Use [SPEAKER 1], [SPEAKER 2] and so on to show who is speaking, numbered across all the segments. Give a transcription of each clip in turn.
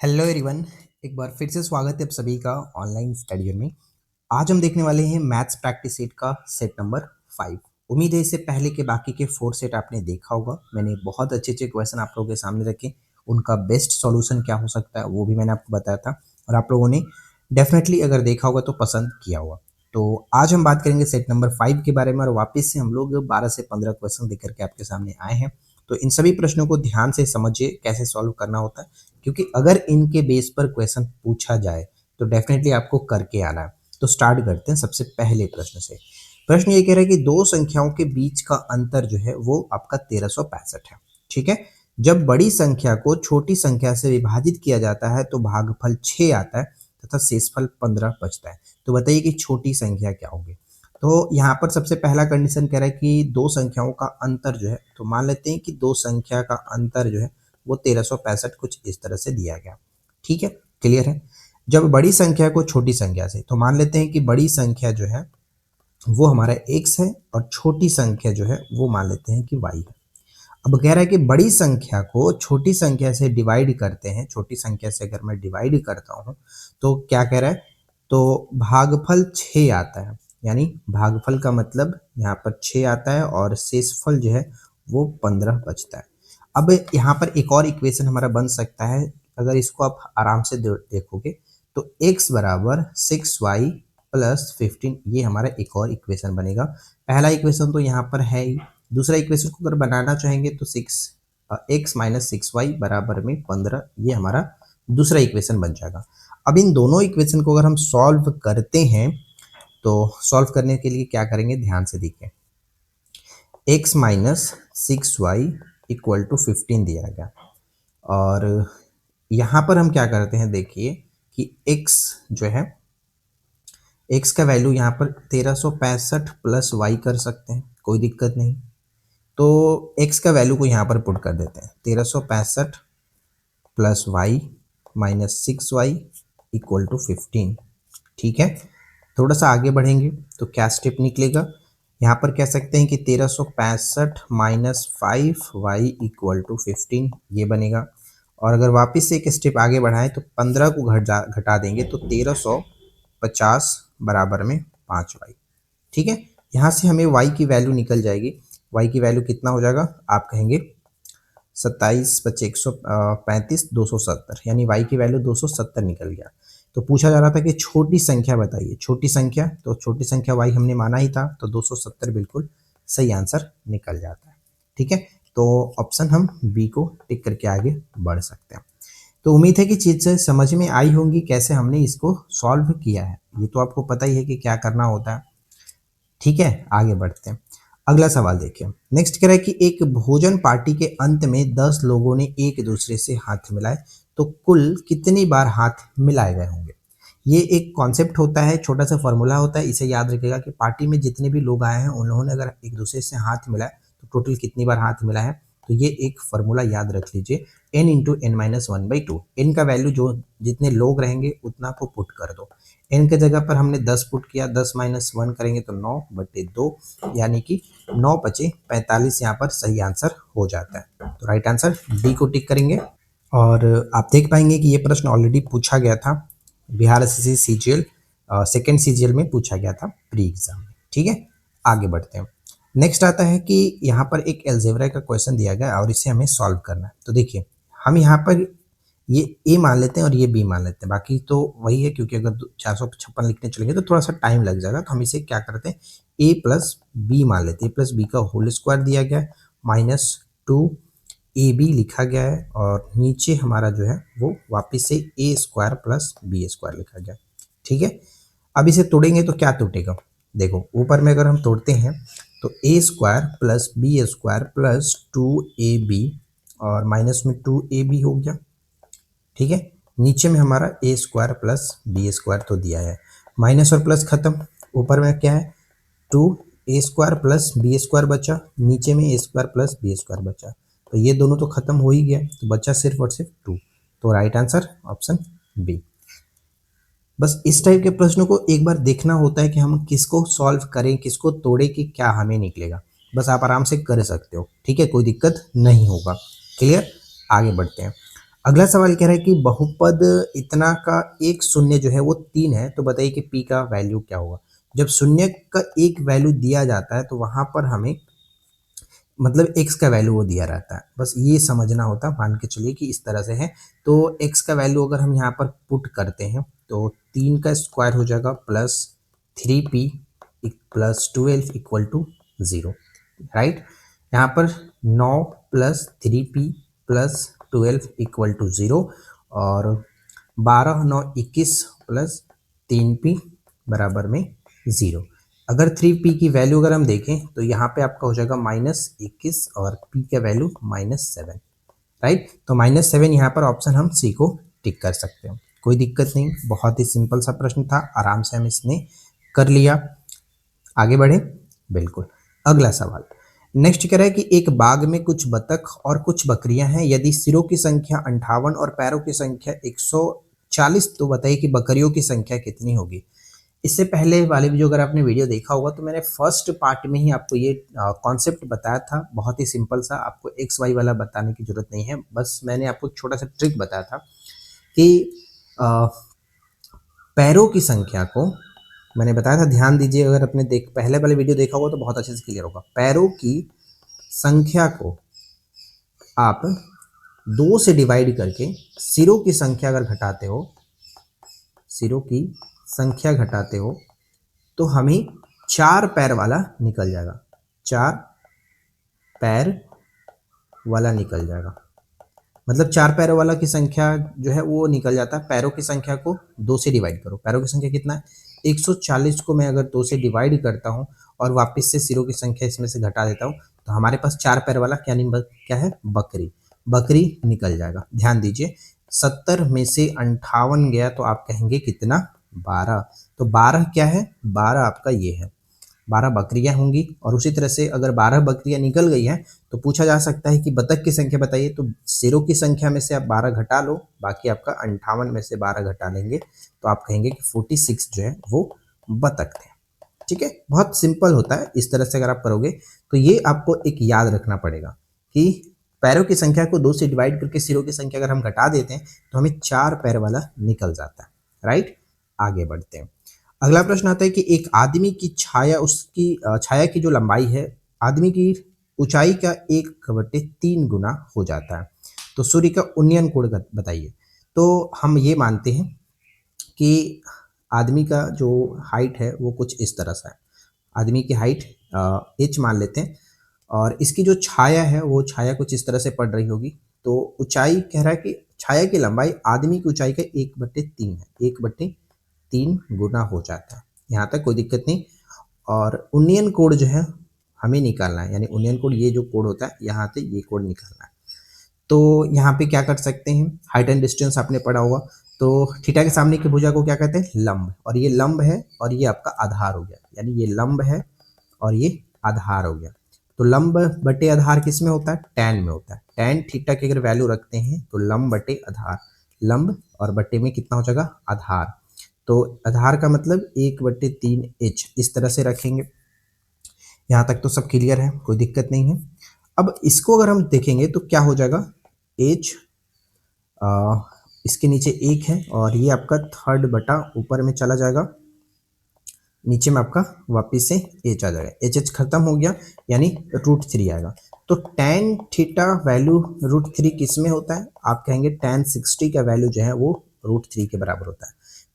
[SPEAKER 1] Hello everyone. एक बार फिर से स्वागत है आप सभी का ऑनलाइन स्टडी में। आज हम देखने वाले हैं मैथ्स प्रैक्टिस सेट का सेट नंबर 5। उम्मीद है इससे पहले के बाकी के 4 सेट आपने देखा होगा। मैंने बहुत अच्छे अच्छे क्वेश्चन आप लोगों के सामने रखे, उनका बेस्ट सॉल्यूशन क्या हो सकता है वो भी मैंने आपको बताया था और आप लोगों ने डेफिनेटली अगर देखा होगा तो पसंद किया होगा। तो आज हम बात करेंगे सेट नंबर 5 के बारे में और वापस से हम लोग 12 से 15 क्वेश्चन लेकर के आपके सामने आए हैं। तो इन सभी प्रश्नों को ध्यान से समझिए कैसे सॉल्व करना होता है, क्योंकि अगर इनके बेस पर क्वेश्चन पूछा जाए तो डेफिनेटली आपको करके आना है। तो स्टार्ट करते हैं सबसे पहले प्रश्न से। प्रश्न ये कह रहा है कि दो संख्याओं के बीच का अंतर जो है वो आपका 1365 है। ठीक है, जब बड़ी संख्या को छोटी संख्या से विभाजित किया जाता है तो भागफल 6 आता है तथा शेषफल 15 बचता है। तो बताइए कि छोटी संख्या क्या होगी। तो यहाँ पर सबसे पहला कंडीशन कह रहा है कि दो संख्याओं का अंतर जो है, तो मान लेते हैं कि दो संख्या का अंतर जो है वो 1365 कुछ इस तरह से दिया गया। ठीक है, क्लियर है। जब बड़ी संख्या को छोटी संख्या से, तो मान लेते हैं कि बड़ी संख्या जो है वो हमारा x है और छोटी संख्या जो है वो मान लेते हैं कि y है। अब कह रहा है कि बड़ी संख्या को छोटी संख्या से डिवाइड करते हैं। छोटी संख्या से अगर मैं डिवाइड करता हूँ तो क्या कह रहा है, तो भागफल 6 आता है। यानी भागफल का मतलब यहाँ पर 6 आता है और शेषफल जो है वो 15 बचता है। अब यहाँ पर एक और इक्वेशन हमारा बन सकता है। अगर इसको आप आराम से देखोगे तो x बराबर 6y प्लस 15, ये हमारा एक और इक्वेशन बनेगा। पहला इक्वेशन तो यहाँ पर है ही, दूसरा इक्वेशन को अगर बनाना चाहेंगे तो x माइनस 6y बराबर में 15, ये हमारा दूसरा इक्वेशन बन जाएगा। अब इन दोनों इक्वेशन को अगर हम सॉल्व करते हैं तो सॉल्व करने के लिए क्या करेंगे, ध्यान से देखिए। x minus 6y equal to 15 दिया गया और यहाँ पर हम क्या करते हैं, देखिए कि x जो है, x का वैल्यू यहाँ पर 1365 प्लस y कर सकते हैं, कोई दिक्कत नहीं। तो x का वैल्यू को यहाँ पर पुट कर देते हैं, 1365 plus y minus 6y equal to 15। ठीक है, थोड़ा सा आगे बढ़ेंगे तो क्या स्टेप निकलेगा, यहाँ पर कह सकते हैं कि 1365 माइनस 5y इक्वल टू 15, ये बनेगा। और अगर वापस से एक स्टेप आगे बढ़ाएं तो 15 को घटा देंगे तो 1350 बराबर में 5y। ठीक है, यहाँ से हमें y की वैल्यू निकल जाएगी। y की वैल्यू कितना हो जाएगा, आप कहेंगे 27 बचे 135 270, यानी y की वैल्यू 270 निकल गया। तो पूछा जा रहा था कि छोटी संख्या बताइए, छोटी संख्या, तो छोटी संख्या y हमने माना ही था, तो 270 बिल्कुल सही आंसर निकल जाता है। ठीक है, तो ऑप्शन हम बी को टिक करके आगे बढ़ सकते हैं। तो उम्मीद है कि चीज़ें समझ में आई होंगी कैसे हमने इसको सॉल्व किया है। ये तो आपको पता ही है कि क्या करना होता है। ठीक है, आगे बढ़ते हैं। अगला सवाल देखिए। नेक्स्ट कह रहा है कि एक भोजन पार्टी के अंत में 10 लोगों ने एक दूसरे से हाथ मिलाए तो कुल कितनी बार हाथ मिलाए गए होंगे। ये एक कॉन्सेप्ट होता है, छोटा सा फॉर्मूला होता है। इसे याद रखिएगा कि पार्टी में जितने भी लोग आए हैं उन्होंने अगर एक दूसरे से हाथ मिलाए तो टोटल कितनी बार हाथ मिला है। तो ये एक फॉर्मूला याद रख लीजिए, n into n minus 1/2। N का वैल्यू जो जितने लोग रहेंगे उतना को पुट कर दो। एन के जगह पर हमने 10 पुट किया, 10 माइनस 1 करेंगे तो 9/2, यानी कि 9 बचे 45 यहाँ पर सही आंसर हो जाता है। तो राइट आंसर डी को टिक करेंगे। और आप देख पाएंगे कि ये प्रश्न ऑलरेडी पूछा गया था Bihar SSC CGL second CGL में पूछा गया था प्री एग्जाम में। ठीक है, आगे बढ़ते हैं। नेक्स्ट आता है कि यहाँ पर एक अलजेब्रा का क्वेश्चन दिया गया और इसे हमें सॉल्व करना है। तो देखिए, हम यहाँ पर ये ए मान लेते हैं और ये बी मान लेते हैं, बाकी तो वही है, क्योंकि अगर 456 लिखने चलेंगे तो थोड़ा सा टाइम लग जाएगा। तो हम इसे क्या करते हैं, ए प्लस बी मान लेते हैं। ए प्लस बी का होल स्क्वायर दिया गया है, माइनस 2ab लिखा गया है और नीचे हमारा जो है वो वापस से ए स्क्वायर प्लस बी स्क्वायर लिखा गया। ठीक है, अब इसे तोड़ेंगे तो क्या टूटेगा, देखो ऊपर में अगर हम तोड़ते हैं तो a square plus b square plus 2ab और माइनस में 2ab हो गया। ठीक है, नीचे में हमारा ए स्क्वायर प्लस बी स्क्वायर तो दिया है, माइनस और प्लस खत्म, ऊपर में क्या है 2a² प्लस बी स्क्वायर बचा, नीचे में ए स्क्वायर प्लस बी स्क्वायर बचा। तो ये दोनों तो खत्म हो ही गया, तो बचा सिर्फ और सिर्फ 2। तो राइट आंसर ऑप्शन बी। बस इस टाइप के प्रश्नों को एक बार देखना होता है कि हम किसको सॉल्व करें, किसको तोड़े, कि क्या हमें निकलेगा। बस आप आराम से कर सकते हो। ठीक है, कोई दिक्कत नहीं होगा। क्लियर, आगे बढ़ते हैं। अगला सवाल कह रहा है कि बहुपद इतना का एक शून्य जो है वो 3 है, तो बताइए कि p का वैल्यू क्या होगा। जब शून्य का एक वैल्यू दिया जाता है तो वहां पर हमें मतलब x का वैल्यू वो दिया रहता है, बस ये समझना होता है। मान के चलिए कि इस तरह से है, तो x का वैल्यू अगर हम यहाँ पर पुट करते हैं तो 3 का स्क्वायर हो जाएगा plus 3p plus 12 equal to 0, right. यहाँ पर 9 plus 3p plus 12 equal to 0, और 12 9 21 प्लस 3p बराबर में 0। अगर 3p की वैल्यू अगर हम देखें तो यहाँ पे आपका हो जाएगा -21 और p का वैल्यू -7, राइट। तो -7 यहाँ पर ऑप्शन हम सी को टिक कर सकते हैं, कोई दिक्कत नहीं। बहुत ही सिंपल सा प्रश्न था, आराम से हम इसने कर लिया। आगे बढ़े, बिल्कुल। अगला सवाल नेक्स्ट कह रहा है कि एक बाग में कुछ बतख और कुछ बकरियां हैं, यदि सिरों की संख्या 58 और पैरों की संख्या 140, तो बताइए कि बकरियों की संख्या कितनी होगी। इससे पहले वाले भी जो अगर आपने वीडियो देखा होगा तो मैंने फर्स्ट पार्ट में ही आपको ये कॉन्सेप्ट बताया था, बहुत ही सिंपल सा, आपको एक्स वाई वाला बताने की जरूरत नहीं है। बस मैंने आपको छोटा सा ट्रिक बताया था कि अ, पैरों की संख्या को मैंने बताया था, ध्यान दीजिए, अगर आपने पहले वाले वीडियो देखा होगा तो बहुत अच्छे से क्लियर होगा। पैरों की संख्या को आप 2 से डिवाइड करके सिरों की संख्या अगर घटाते हो, सिरों की संख्या घटाते हो तो हमें 4 पैर वाला निकल जाएगा, 4 पैर वाला निकल जाएगा। मतलब 4 पैरों वाला की संख्या जो है वो निकल जाता है। पैरों की संख्या को 2 से डिवाइड करो, पैरों की संख्या कितना है 140 को मैं अगर 2 से डिवाइड करता हूँ और वापस से सिरों की संख्या इसमें से घटा देता हूँ तो हमारे पास 4 पैर वाला क्या है, बकरी, बकरी निकल जाएगा। ध्यान दीजिए, 70 में से 58 गया तो आप कहेंगे कितना, 12। तो 12 क्या है, 12 आपका ये है, 12 बकरियां होंगी। और उसी तरह से अगर 12 बकरियां निकल गई हैं तो पूछा जा सकता है कि बतख की संख्या बताइए, तो सिरों की संख्या में से आप 12 घटा लो, बाकी आपका 58 में से 12 घटा लेंगे तो आप कहेंगे कि 46 जो है वो बतख थे। ठीक है, बहुत सिंपल होता है। इस तरह से अगर आप करोगे तो ये आपको एक याद रखना पड़ेगा कि पैरों की संख्या को 2 से डिवाइड करके सिरों की संख्या अगर हम घटा देते हैं तो हमें 4 पैर वाला निकल जाता है, राइट। आगे बढ़ते हैं। अगला प्रश्न आता है कि एक आदमी की छाया, उसकी छाया की जो लंबाई है आदमी की ऊंचाई का 1/3 गुना हो जाता है, तो सूर्य का उन्नयन कोण बताइए। तो हम ये मानते हैं कि आदमी का जो हाइट है वो कुछ इस तरह से है, आदमी की हाइट h मान लेते हैं, और इसकी जो छाया है वो छाया कुछ इस तरह से पड़ रही होगी। तो ऊंचाई कह रहा है कि छाया की लंबाई आदमी की ऊंचाई का 1/3 है, 1/3 गुना हो जाता है। यहाँ तक कोई दिक्कत नहीं। और उन्नयन कोण जो है हमें निकालना है, यानी उन्नयन कोण ये जो कोण होता है यहाँ से ये कोण निकालना है। तो यहाँ पे क्या कर सकते हैं, हाइट एंड डिस्टेंस आपने पढ़ा होगा, तो थीटा के सामने की भुजा को क्या कहते हैं, लंब, और ये लंब है और ये आपका आधार हो गया, यानी ये लंब है और ये आधार हो गया। तो लंब बटे आधार किस में होता है, टैन में होता है। टैन थीटा की अगर वैल्यू रखते हैं तो लंब बटे आधार, लंब और बटे में कितना हो जाएगा, आधार। तो आधार का मतलब 1/3 h, इस तरह से रखेंगे। यहाँ तक तो सब क्लियर है, कोई दिक्कत नहीं है। अब इसको अगर हम देखेंगे तो क्या हो जाएगा, h इसके नीचे 1 है और ये आपका 3 बटा ऊपर में चला जाएगा, नीचे में आपका वापिस से h आ जाएगा, h खत्म हो गया यानी √3 आएगा। तो tan थीटा वैल्यू √3 किस में होता है, आप कहेंगे tan 60 का वैल्यू जो है वो √3 के बराबर होता है।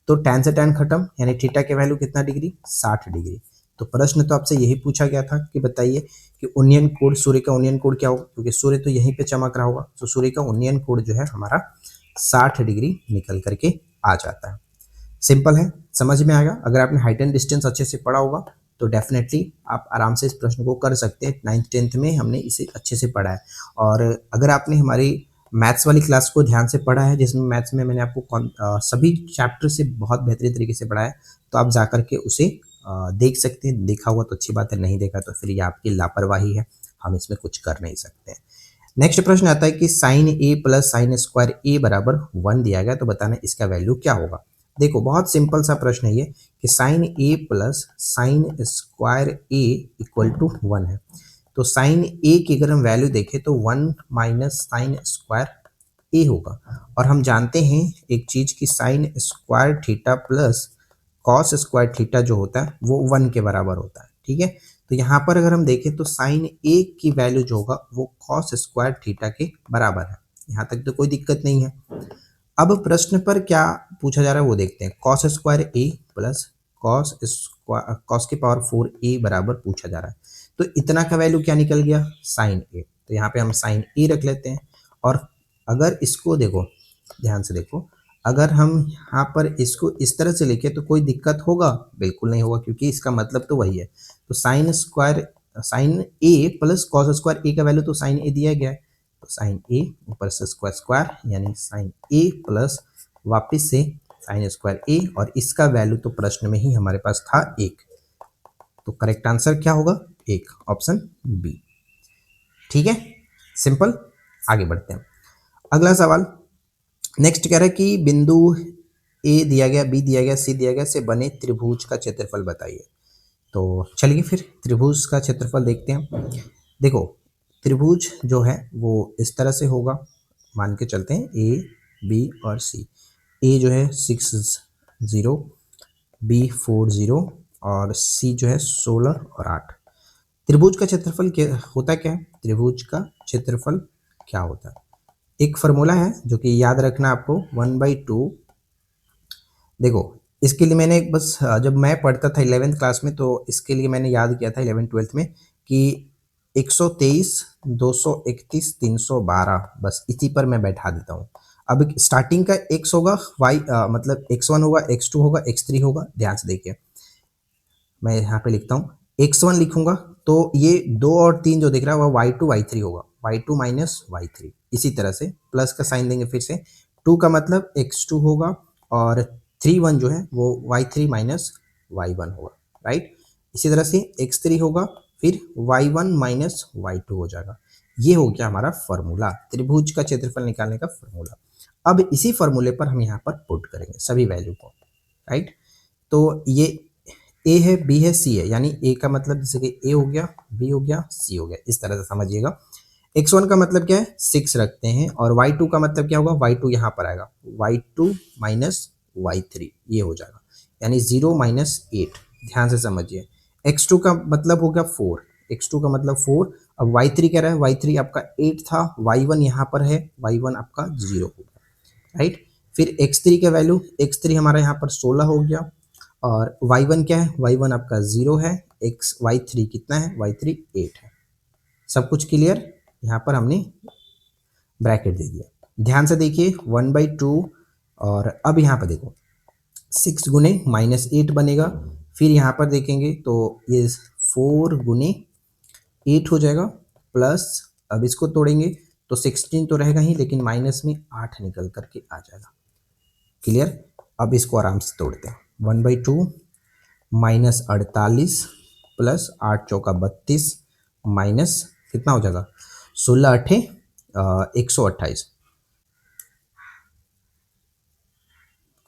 [SPEAKER 1] तो tan से tan खत्म, यानी थीटा के वैल्यू कितना डिग्री, 60 डिग्री। तो प्रश्न तो आपसे यही पूछा गया था कि बताइए कि उन्नयन कोण, सूर्य का उन्नयन कोण क्या होगा, क्योंकि सूर्य तो यहीं पे चमक रहा होगा, तो सूर्य का उन्नयन कोण जो है हमारा 60 डिग्री निकल करके आ जाता है। सिंपल है, समझ में आएगा। अगर आपने हाइट एंड डिस्टेंस अच्छे से पढ़ा होगा तो डेफिनेटली आप आराम से इस प्रश्न को कर सकते हैं। 9th-10th में हमने इसे अच्छे से पढ़ा है। और अगर आपने हमारी मैथ्स वाली क्लास को ध्यान से पढ़ा है, जिसमें मैथ्स में मैंने आपको सभी चैप्टर से बहुत बेहतरीन तरीके से पढ़ाया है, तो आप जा करके उसे देख सकते हैं। देखा हुआ तो अच्छी बात है, नहीं देखा तो फिर ये आपकी लापरवाही है, हम इसमें कुछ कर नहीं सकते हैं। नेक्स्ट प्रश्न आता है कि sine a plus sine square ए बराबर 1 दिया गया, तो बताना इसका वैल्यू क्या होगा। देखो बहुत सिंपल सा प्रश्न है ये कि sine a plus sine square a equal to 1 है। तो साइन ए की अगर हम वैल्यू देखें तो 1 माइनस साइन स्क्वायर ए होगा। और हम जानते हैं एक चीज की sine square theta plus cos square theta जो होता है वो 1 के बराबर होता है। ठीक है, तो यहाँ पर अगर हम देखें तो साइन ए की वैल्यू जो होगा वो कॉस स्क्वायर थीटा के बराबर है। यहाँ तक तो कोई दिक्कत नहीं है। अब प्रश्न पर क्या पूछा जा रहा है वो देखते हैं। कॉस स्क्वायर ए प्लस कॉस स्क्वायर कॉस की पावर 4 ए बराबर पूछा जा रहा है। तो इतना का वैल्यू क्या निकल गया, साइन ए। तो यहाँ पे हम साइन ए रख लेते हैं। और अगर इसको देखो, ध्यान से देखो, अगर हम यहाँ पर इसको इस तरह से लिखे तो कोई दिक्कत होगा? बिल्कुल नहीं होगा, क्योंकि इसका मतलब तो वही है। तो sign a plus cos square ए का वैल्यू तो साइन ए दिया गया है, तो साइन ए ऊपर से स्क्वायर स्क्वायर यानी साइन ए प्लस वापिस से साइन स्क्वायर ए, और इसका वैल्यू तो प्रश्न में ही हमारे पास था 1। तो करेक्ट आंसर क्या होगा? 1, ऑप्शन बी। ठीक है, सिंपल। आगे बढ़ते हैं। अगला सवाल नेक्स्ट कह रहा है कि बिंदु ए दिया गया, बी दिया गया, सी दिया गया से बने त्रिभुज का क्षेत्रफल बताइए। तो चलिए फिर त्रिभुज का क्षेत्रफल देखते हैं। देखो, त्रिभुज जो है वो इस तरह से होगा, मान के चलते हैं ए बी और सी। ए जो है 6 0, बी 4 0 और सी जो है 16 और 8। त्रिभुज का क्षेत्रफल क्या होता है? क्या है त्रिभुज का क्षेत्रफल? क्या होता है? एक फॉर्मूला है जो कि याद रखना आपको, 1/2। देखो, इसके लिए मैंने एक बस जब मैं पढ़ता था 11th क्लास में, तो इसके लिए मैंने याद किया था 11th-12th में कि 123 231 312, बस इसी पर मैं बैठा देता हूँ। अब स्टार्टिंग का x होगा, y मतलब x1 होगा, x2 होगा, x3 होगा। ध्यान से देखिए, मैं यहाँ पे लिखता हूँ x1 लिखूंगा तो ये 2 और 3 जो दिख रहा है वो y2 y3 होगा, y2 माइनस y3। इसी तरह से प्लस का साइन देंगे फिर से, 2 का मतलब x2 होगा, और 3 1 जो है वो y3 माइनस y1 होगा, राइट। इसी तरह से x3 होगा, फिर y1 माइनस y2 हो जाएगा। ये हो गया हमारा फॉर्मूला, त्रिभुज का क्षेत्रफल निकालने का फॉर्मूला। अब इसी फॉर्मूले पर हम यहाँ पर पुट करेंगे सभी वैल्यू को, राइट। तो ये ए है, बी है, सी है, यानी ए का मतलब जैसे कि ए हो गया, बी हो गया, सी हो गया, इस तरह से समझिएगा। x1 का मतलब क्या है, 6 रखते हैं, और y2 का मतलब क्या होगा, y2 यहाँ पर आएगा, y2 माइनस y3 ये हो जाएगा, यानी 0 माइनस 8। ध्यान से समझिए। x2 का मतलब हो गया 4, x2 का मतलब 4। अब y3 कह रहा है, y3 आपका 8 था, y1 यहाँ पर है, y1 आपका 0 होगा, राइट। फिर x3 का वैल्यू, x3 हमारा यहाँ पर 16 हो गया, और y1 क्या है, y1 आपका 0 है, y3 कितना है, y3 8 है। सब कुछ क्लियर? यहाँ पर हमने ब्रैकेट दे दिया। ध्यान से देखिए, 1/2, और अब यहाँ पर देखो 6 गुने -8 बनेगा। फिर यहाँ पर देखेंगे तो ये 4 गुने 8 हो जाएगा, प्लस अब इसको तोड़ेंगे तो 16 तो रहेगा ही, लेकिन माइनस में 8 निकल करके आ जाएगा। क्लियर? अब इसको आराम से तोड़ते हैं। 1/2 माइनस 48 प्लस 8 चौका 32 माइनस कितना हो जाएगा, 16 8 128।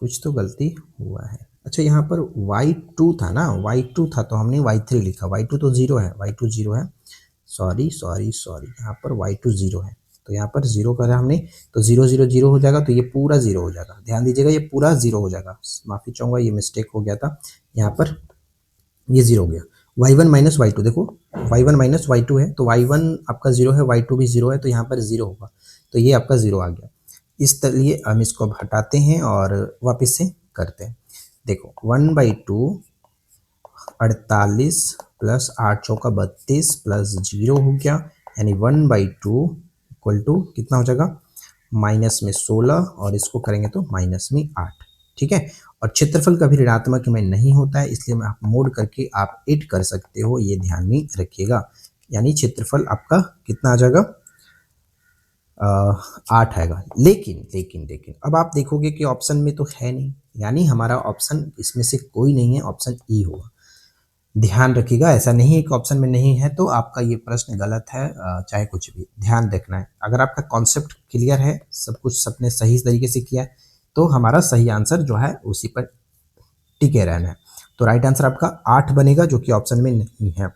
[SPEAKER 1] कुछ तो गलती हुआ है। अच्छा, यहाँ पर y2 था ना, y2 था तो हमने y3 लिखा, y2 तो 0 है, y2 0 है, सॉरी सॉरी सॉरी, यहाँ पर y2 0 है, तो यहाँ पर 0 करा हमने, तो 0 0 0 हो जाएगा, तो ये पूरा 0 हो जाएगा। ध्यान दीजिएगा, ये पूरा 0 हो जाएगा, माफ़ी चाहूँगा, ये मिस्टेक हो गया था, यहाँ पर ये 0 हो गया। y1 माइनस y2, देखो y1 माइनस y2 है, तो y1 आपका 0 है, y2 भी 0 है, तो यहाँ पर 0 होगा, तो ये आपका 0 आ गया। इस तरह हम इसको अब हटाते हैं और वापस से करते हैं। देखो 1/2 48 प्लस 8 चौका 32 प्लस 0 हो गया, यानी 1/2 इक्वल टू कितना हो जाएगा, माइनस में 16, और इसको करेंगे तो माइनस में 8। ठीक है, और क्षेत्रफल कभी ऋणात्मक में नहीं होता है, इसलिए मैं आप मोड करके आप ऐड कर सकते हो, ये ध्यान में रखिएगा। यानी क्षेत्रफल आपका कितना आ जाएगा, 8 आएगा। लेकिन लेकिन लेकिन अब आप देखोगे कि ऑप्शन में तो है नहीं, यानी हमारा ऑप्शन इसमें से कोई नहीं है, ऑप्शन ई होगा। ध्यान रखिएगा, ऐसा नहीं है कि ऑप्शन में नहीं है तो आपका ये प्रश्न गलत है, चाहे कुछ भी ध्यान रखना है। अगर आपका कॉन्सेप्ट क्लियर है, सब कुछ सबने सही तरीके से किया है, तो हमारा सही आंसर जो है उसी पर टिके रहना है। तो राइट आंसर आपका 8 बनेगा, जो कि ऑप्शन में नहीं है।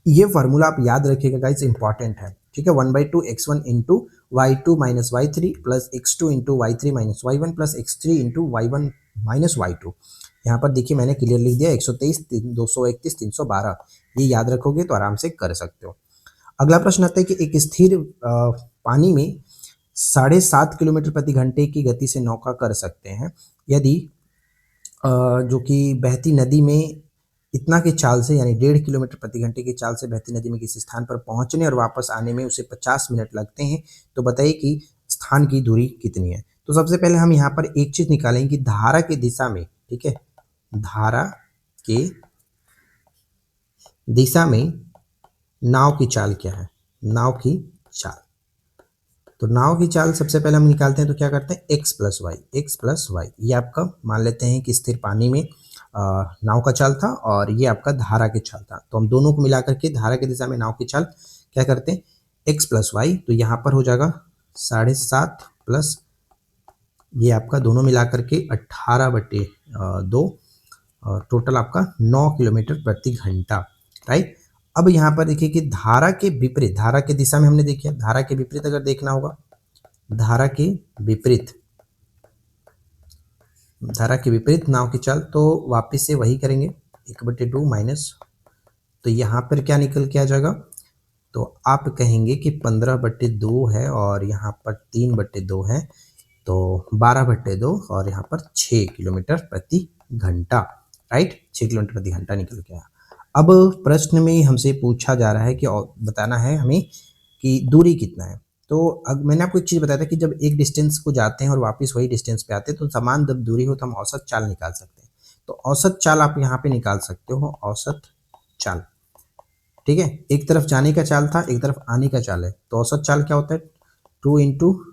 [SPEAKER 1] ये फार्मूला आप याद रखिएगा गाइस, इंपॉर्टेंट है। ठीक है, 1/2 x1 into y2 minus y3 plus x2 into y3 minus y1 plus x3 into y1 minus y2। यहाँ पर देखिए मैंने क्लियर लिख दिया 123 231 312, ये याद रखोगे तो आराम से कर सकते हो। अगला प्रश्न आता है कि एक स्थिर पानी में 7.5 किलोमीटर प्रति घंटे की गति से नौका कर सकते हैं यदि जो कि बहती नदी में इतना की चाल से यानी 1.5 किलोमीटर प्रति घंटे की चाल से बहती नदी में किसी स्थान पर पहुंचने और वापस आने में उसे 50 मिनट लगते हैं, तो बताइए कि स्थान की दूरी कितनी है। तो सबसे पहले हम यहाँ पर एक चीज निकालेंगे कि धारा की दिशा में, ठीक है, धारा के दिशा में नाव की चाल क्या है, नाव की चाल। तो नाव की चाल सबसे पहले हम निकालते हैं, तो क्या करते हैं x प्लस वाई, ये आपका मान लेते हैं कि स्थिर पानी में नाव का चाल था और ये आपका धारा की चाल था। तो हम दोनों को मिलाकर के धारा की दिशा में नाव की चाल क्या करते हैं x प्लस वाई, तो यहाँ पर हो जाएगा 7.5 प्लस ये आपका दोनों मिलाकर के 18/2 और टोटल आपका 9 किलोमीटर प्रति घंटा, राइट। अब यहाँ पर देखिए कि धारा के विपरीत, धारा की दिशा में हमने देखिए, धारा के विपरीत अगर देखना होगा, धारा के विपरीत नाव की चाल, तो वापस से वही करेंगे 1/2 माइनस, तो यहाँ पर क्या निकल के आ जाएगा, तो आप कहेंगे कि 15/2 है और यहाँ पर 3/2 है, तो 12/2 और यहाँ पर 6 किलोमीटर प्रति घंटा, राइट, 6 किलोमीटर प्रति घंटा निकल के आया। अब प्रश्न में हमसे पूछा जा रहा है कि बताना है हमें कि दूरी कितना है। तो अब मैंने आपको एक चीज़ बताया था कि जब एक डिस्टेंस को जाते हैं और वापस वही डिस्टेंस पे आते हैं तो समान जब दूरी हो तो हम औसत चाल निकाल सकते हैं। तो औसत चाल आप यहाँ पे निकाल सकते हो, औसत चाल, ठीक है। एक तरफ जाने का चाल था, एक तरफ आने का चाल है, तो औसत चाल क्या होता है 2 इंटू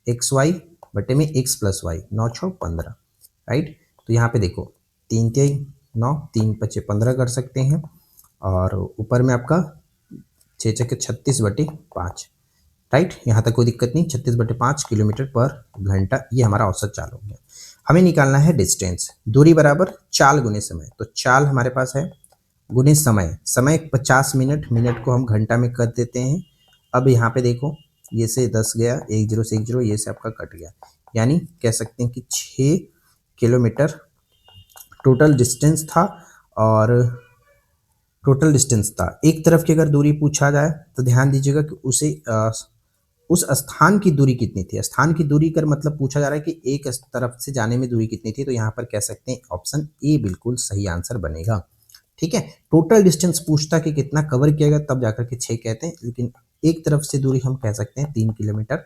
[SPEAKER 1] एक्स वाई बटे में x प्लस वाई, 9 6 15, राइट। तो यहाँ पे देखो 3 3 9, 3 5 15 कर सकते हैं और ऊपर में आपका 6 6 36/5, राइट। यहाँ तक कोई दिक्कत नहीं, 36/5 किलोमीटर पर घंटा, ये हमारा औसत चाल हो गया। हमें निकालना है डिस्टेंस, दूरी बराबर चाल गुने समय, तो चाल हमारे पास है गुने समय, समय 50 मिनट, मिनट को हम घंटा में कर देते हैं। अब यहाँ पे देखो ये से 10 गया, 1 0 से 1 0, ये से आपका कट गया, यानी कह सकते हैं कि 6 किलोमीटर टोटल डिस्टेंस था। और टोटल डिस्टेंस था, एक तरफ की अगर दूरी पूछा जाए तो ध्यान दीजिएगा कि उसे उस स्थान की दूरी कितनी थी। स्थान की दूरी कर मतलब पूछा जा रहा है कि एक तरफ से जाने में दूरी कितनी थी, तो यहाँ पर कह सकते हैं ऑप्शन ए बिल्कुल सही आंसर बनेगा, ठीक है। टोटल डिस्टेंस पूछता कि कितना कवर किया गया तब जाकर के 6 कहते हैं, लेकिन एक तरफ से दूरी हम कह सकते हैं 3 किलोमीटर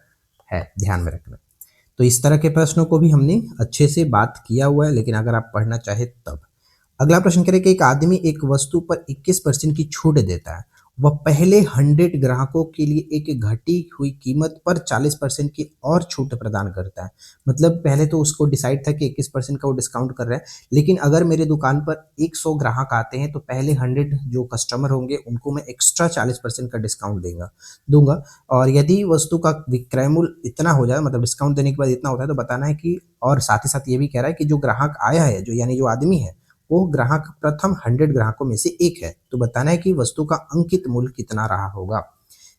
[SPEAKER 1] है, ध्यान में रखना। तो इस तरह के प्रश्नों को भी हमने अच्छे से बात किया हुआ है, लेकिन अगर आप पढ़ना चाहे तब। अगला प्रश्न करें कि एक आदमी एक वस्तु पर 21% की छूट देता है, वह पहले 100 ग्राहकों के लिए एक घटी हुई कीमत पर 40% की और छूट प्रदान करता है। मतलब पहले तो उसको डिसाइड था कि 21% का वो डिस्काउंट कर रहा है, लेकिन अगर मेरे दुकान पर 100 ग्राहक आते हैं तो पहले 100 जो कस्टमर होंगे उनको मैं एक्स्ट्रा 40% का डिस्काउंट दूंगा। और यदि वस्तु का विक्रय मूल्य इतना हो जाए, मतलब डिस्काउंट देने के बाद इतना होता है, तो बताना है कि, और साथ ही साथ ये भी कह रहा है कि जो ग्राहक आया है, जो यानी जो आदमी है, वो ग्राहक प्रथम 100 ग्राहकों में से एक है, तो बताना है कि वस्तु का अंकित मूल्य कितना रहा होगा।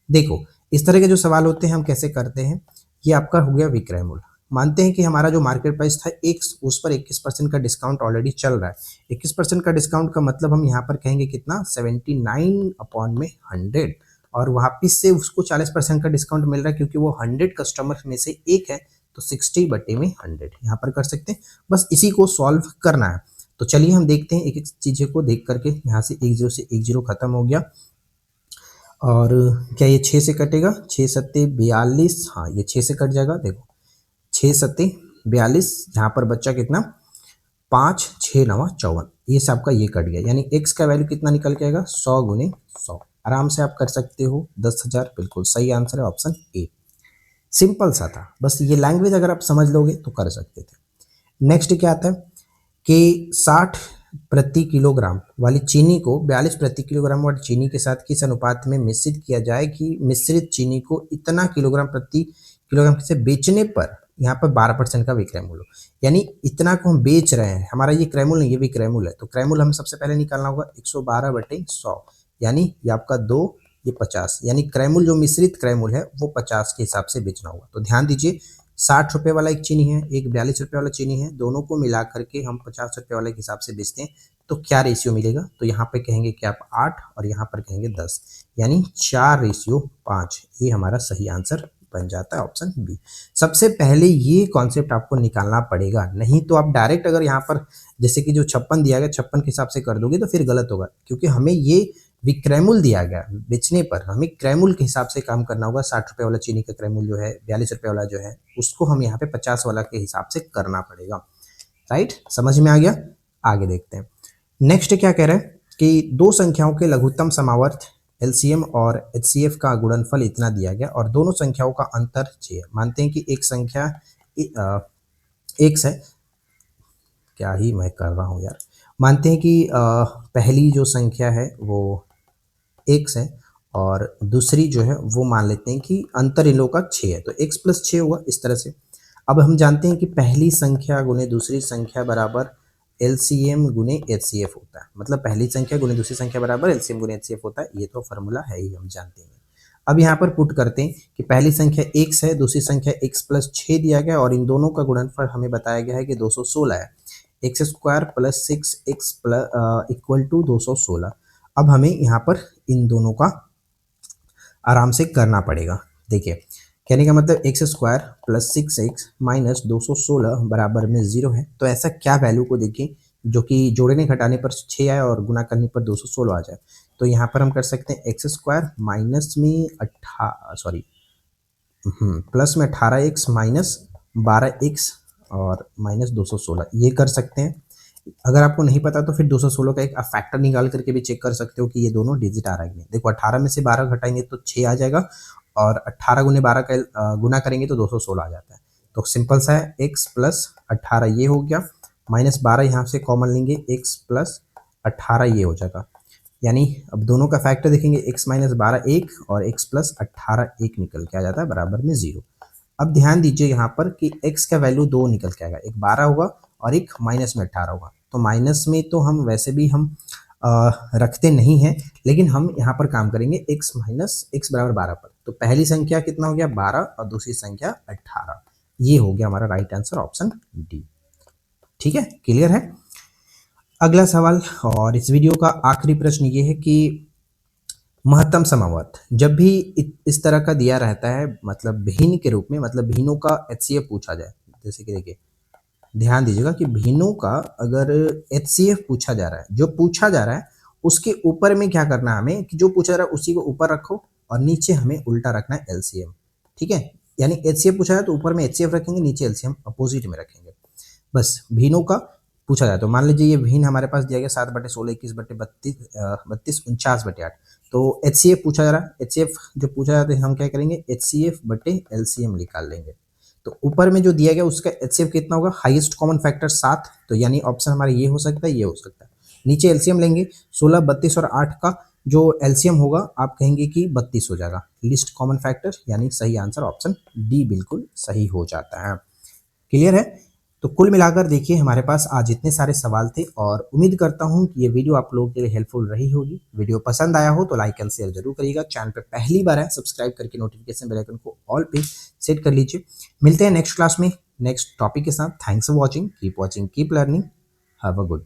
[SPEAKER 1] देखो इस तरह के जो सवाल होते हैं हम कैसे करते हैं, ये आपका हो गया विक्रय मूल्य। मानते हैं कि हमारा जो मार्केट प्राइस था उस पर 21% का डिस्काउंट ऑलरेडी चल रहा है। 21% का डिस्काउंट का मतलब हम यहाँ पर कहेंगे कितना, 79/100, और वापिस से उसको 40% का डिस्काउंट मिल रहा है क्योंकि वो 100 कस्टमर में से एक है, तो 60/100 यहाँ पर कर सकते हैं। बस इसी को सॉल्व करना है। तो चलिए हम देखते हैं एक एक चीज़ों को देख करके। यहाँ से 1 0 से 1 0 खत्म हो गया, और क्या ये 6 से कटेगा, 6 7 42, हाँ ये 6 से कट जाएगा। देखो 6 7 42, यहाँ पर बच्चा कितना, 5 6 9 54, ये सब का ये कट गया, यानी x का वैल्यू कितना निकल के आएगा, 100 × 100। आराम से आप कर सकते हो, 10,000 बिल्कुल सही आंसर है, ऑप्शन ए। सिंपल सा था, बस ये लैंग्वेज अगर आप समझ लोगे तो कर सकते थे। नेक्स्ट क्या आता है कि 60 प्रति किलोग्राम वाली चीनी को 42 प्रति किलोग्राम वाली चीनी के साथ किस अनुपात में मिश्रित किया जाए कि मिश्रित चीनी को इतना किलोग्राम प्रति किलोग्राम से बेचने पर यहाँ पर 12% का विक्रय मूल्य, यानी इतना को हम बेच रहे हैं, हमारा ये क्रय मूल्य नहीं, ये विक्रय मूल्य है। तो क्रय मूल्य हमें सबसे पहले निकालना होगा 112/100, यानी ये आपका 2 ये 50, यानी क्रय मूल्य जो मिश्रित क्रय मूल्य है वो 50 के हिसाब से बेचना होगा। तो ध्यान दीजिए 60 रुपये वाला एक चीनी है, एक 42 रुपये वाला चीनी है, दोनों को मिला करके हम 50 रुपये वाले के हिसाब से बेचते हैं तो क्या रेशियो मिलेगा? तो यहाँ पे कहेंगे कि आप 8 और यहाँ पर कहेंगे 10, यानी 4:5। ये हमारा सही आंसर बन जाता है ऑप्शन बी। सबसे पहले ये कॉन्सेप्ट आपको निकालना पड़ेगा, नहीं तो आप डायरेक्ट अगर यहाँ पर जैसे कि जो 56 दिया गया 56 के हिसाब से कर दोगे तो फिर गलत होगा, क्योंकि हमें ये विक्रय मूल्य दिया गया, बेचने पर हमें क्रय मूल्य के हिसाब से काम करना होगा। 60 रुपये वाला चीनी का क्रय मूल्य जो है 42 रुपये वाला जो है उसको हम यहाँ पे 50 वाला के हिसाब से करना पड़ेगा। राइट, समझ में आ गया? आगे देखते हैं। नेक्स्ट क्या कह रहे हैं कि दो संख्याओं के लघुत्तम समावर्त एलसीएम और एचसीएफ का गुणनफल इतना दिया गया और दोनों संख्याओं का अंतर 6 है। मानते हैं कि एक संख्या x है, क्या ही मैं कर रहा हूँ यार। मानते हैं कि पहली जो संख्या है वो x है और दूसरी जो है वो मान लेते हैं कि अंतर इन लोगों का 6 है, तो x + 6 हुआ इस तरह से। अब हम जानते हैं कि पहली संख्या गुने दूसरी संख्या बराबर एलसीएम गुने एचसीएफ होता है, मतलब पहली संख्या गुने दूसरी संख्या बराबर एलसीएम गुने एचसीएफ होता है, ये तो फार्मूला है ही, हम जानते हैं। अब यहाँ पर पुट करते हैं कि पहली संख्या x है, दूसरी संख्या x + 6 दिया गया और इन दोनों का गुणनफल हमें बताया गया है कि 216 है। x² + 6x = 216। अब हमें यहाँ पर इन दोनों का आराम से करना पड़ेगा। देखिए कहने का मतलब x² + 6x - 216 बराबर में 0 है। तो ऐसा क्या वैल्यू को देखिए जो कि जोड़ने घटाने पर 6 आए और गुना करने पर 216 आ जाए। तो यहाँ पर हम कर सकते हैं x² माइनस में प्लस में 18x - 12x और -216 ये कर सकते हैं। अगर आपको नहीं पता तो फिर 216 का एक फैक्टर निकाल करके भी चेक कर सकते हो कि ये दोनों डिजिट आ रहा है कि नहीं। देखो 18 में से 12 घटाएंगे तो 6 आ जाएगा और 18 गुने 12 का गुना करेंगे तो 216 आ जाता है। तो सिंपल सा है, x + 18 ये हो गया, -12 यहाँ से कॉमन लेंगे, x + 18 ये हो जाएगा। यानी अब दोनों का फैक्टर देखेंगे, x - 12 1 और x + 18 1 निकल के आ जाता है बराबर में 0। अब ध्यान दीजिए यहाँ पर कि x का वैल्यू 2 निकल के आएगा, एक 12 होगा और एक माइनस में 18 होगा। तो माइनस में तो हम वैसे भी हम रखते नहीं हैं, लेकिन हम यहाँ पर काम करेंगे x - x = 12 पर। तो पहली संख्या कितना हो गया 12 और दूसरी संख्या 18, ये हो गया हमारा राइट आंसर ऑप्शन डी। ठीक है, क्लियर है? अगला सवाल और इस वीडियो का आखिरी प्रश्न ये है कि महत्तम समावर्त जब भी इस तरह का दिया रहता है, मतलब भिन्न के रूप में, मतलब भिन्नों का एचसीएफ पूछा जाए, जैसे कि देखिए ध्यान दीजिएगा कि भिन्नों का अगर एचसीएफ पूछा जा रहा है, जो पूछा जा रहा है उसके ऊपर में क्या करना है हमें कि जो पूछा जा रहा है उसी को ऊपर रखो और नीचे हमें उल्टा रखना है एलसीएम। ठीक है, यानी एचसीएफ पूछा है तो ऊपर में एचसीएफ रखेंगे, नीचे एलसीएम अपोजिट में रखेंगे। बस भिन्नों का पूछा जाए तो मान लीजिए ये भिन्न हमारे पास दिया गया 7/16, 21/32, 32, 49/8। तो एचसीएफ पूछा जा रहा है, एचसीएफ जो पूछा जाता है हम क्या करेंगे एचसीएफ बटे एलसीएम निकाल लेंगे। तो ऊपर में जो दिया गया उसका एचसीएफ कितना होगा, हाईएस्ट कॉमन फैक्टर 7, तो यानी ऑप्शन हमारा ये हो सकता है, ये हो सकता है। नीचे एलसीएम लेंगे 16, 32 और 8 का जो एलसीएम होगा आप कहेंगे कि 32 हो जाएगा, लिस्ट कॉमन फैक्टर, यानी सही आंसर ऑप्शन डी बिल्कुल सही हो जाता है। क्लियर है? तो कुल मिलाकर देखिए हमारे पास आज इतने सारे सवाल थे और उम्मीद करता हूं कि ये वीडियो आप लोगों के लिए हेल्पफुल रही होगी। वीडियो पसंद आया हो तो लाइक एंड शेयर जरूर करिएगा। चैनल पे पहली बार है सब्सक्राइब करके नोटिफिकेशन बेल आइकन को ऑल पे सेट कर लीजिए। मिलते हैं नेक्स्ट क्लास में नेक्स्ट टॉपिक के साथ। Thanks for watching, keep learning, have a good.